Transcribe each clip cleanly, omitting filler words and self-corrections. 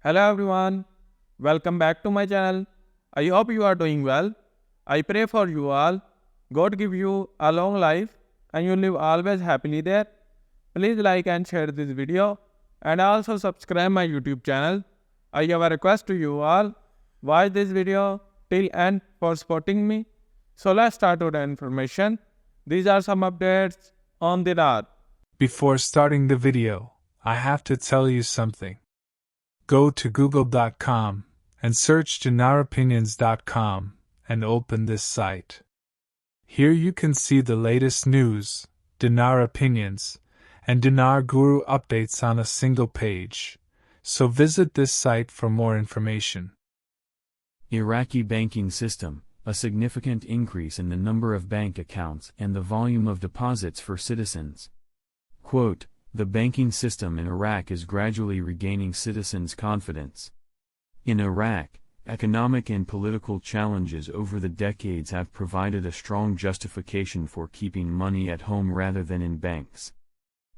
Hello everyone, welcome back to my channel. I hope you are doing well. I pray for you all. God give you a long life and you live always happily there. Please like and share this video and also subscribe my YouTube channel. I have a request to you all. Watch this video till end for supporting me. So let's start with the information. These are some updates on Dinar. Before starting the video, I have to tell you something. Go to google.com and search dinaropinions.com and open this site. Here you can see the latest news, Dinar opinions, and Dinar Guru updates on a single page. So visit this site for more information. Iraqi banking system, a significant increase in the number of bank accounts and the volume of deposits for citizens. Quote, the banking system in Iraq is gradually regaining citizens' confidence. In Iraq, economic and political challenges over the decades have provided a strong justification for keeping money at home rather than in banks.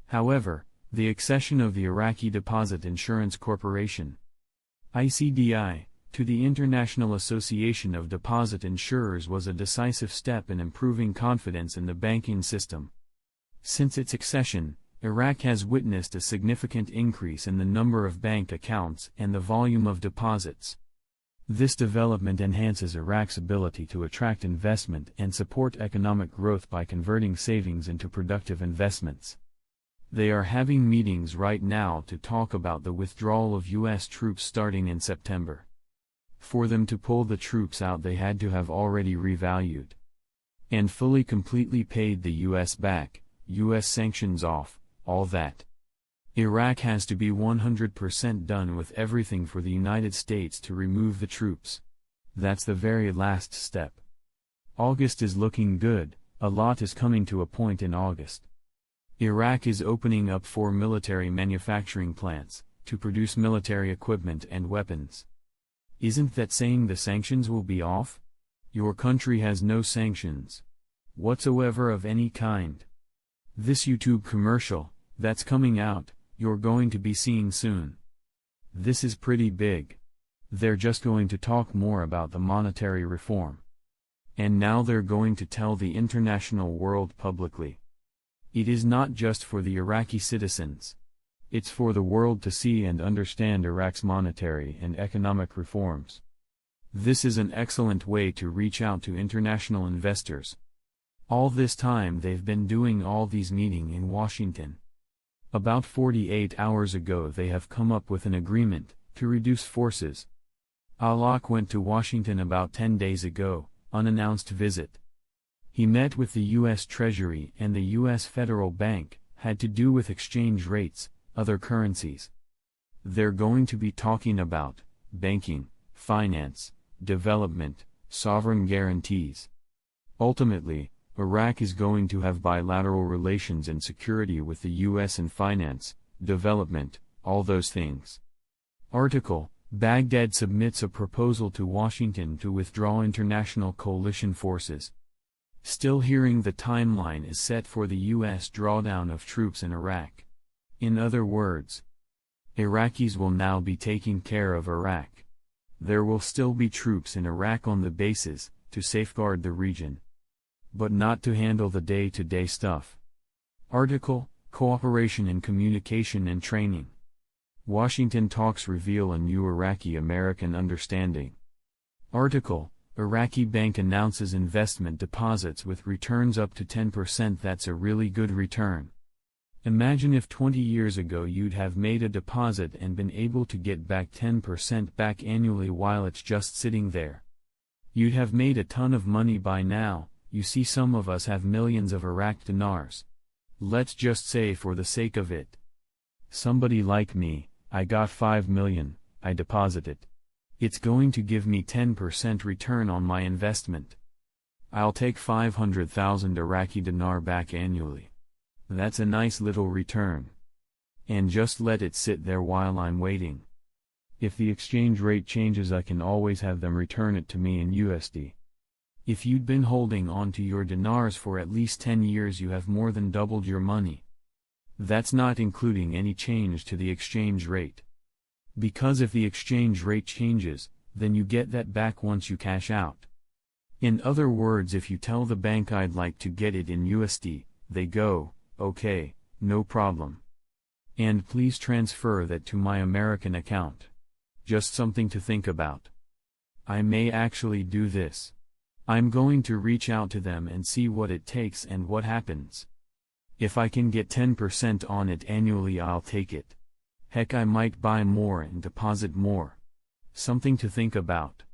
However, the accession of the Iraqi Deposit Insurance Corporation, ICDI, to the International Association of Deposit Insurers was a decisive step in improving confidence in the banking system. Since its accession, Iraq has witnessed a significant increase in the number of bank accounts and the volume of deposits. This development enhances Iraq's ability to attract investment and support economic growth by converting savings into productive investments. They are having meetings right now to talk about the withdrawal of U.S. troops starting in September. For them to pull the troops out, they had to have already revalued and fully completely paid the U.S. back, U.S. sanctions off, all that. Iraq has to be 100% done with everything for the United States to remove the troops. That's the very last step. August is looking good, a lot is coming to a point in August. Iraq is opening up 4 military manufacturing plants, to produce military equipment and weapons. Isn't that saying the sanctions will be off? Your country has no sanctions whatsoever of any kind. This YouTube commercial, that's coming out, you're going to be seeing soon. This is pretty big. They're just going to talk more about the monetary reform. And now they're going to tell the international world publicly. It is not just for the Iraqi citizens. It's for the world to see and understand Iraq's monetary and economic reforms. This is an excellent way to reach out to international investors. All this time they've been doing all these meetings in Washington. About 48 hours ago they have come up with an agreement to reduce forces. Alak went to Washington about 10 days ago, unannounced visit. He met with the U.S. Treasury and the U.S. Federal Bank, had to do with exchange rates, other currencies. They're going to be talking about banking, finance, development, sovereign guarantees. Ultimately, Iraq is going to have bilateral relations and security with the U.S. in finance, development, all those things. Article: Baghdad submits a proposal to Washington to withdraw international coalition forces. Still hearing the timeline is set for the U.S. drawdown of troops in Iraq. In other words, Iraqis will now be taking care of Iraq. There will still be troops in Iraq on the bases, to safeguard the region, but not to handle the day-to-day stuff. Article: Cooperation in Communication and Training. Washington talks reveal a new Iraqi-American understanding. Article: Iraqi bank announces investment deposits with returns up to 10%. That's a really good return. Imagine if 20 years ago you'd have made a deposit and been able to get back 10% back annually while it's just sitting there. You'd have made a ton of money by now. You see, some of us have millions of Iraqi dinars. Let's just say, for the sake of it, somebody like me, I got 5 million, I deposit it. It's going to give me 10% return on my investment. I'll take 500,000 Iraqi dinar back annually. That's a nice little return. And just let it sit there while I'm waiting. If the exchange rate changes, I can always have them return it to me in USD. If you'd been holding on to your dinars for at least 10 years, you have more than doubled your money. That's not including any change to the exchange rate. Because if the exchange rate changes, then you get that back once you cash out. In other words, if you tell the bank I'd like to get it in USD, they go, okay, no problem. And please transfer that to my American account. Just something to think about. I may actually do this. I'm going to reach out to them and see what it takes and what happens. If I can get 10% on it annually, I'll take it. Heck, I might buy more and deposit more. Something to think about.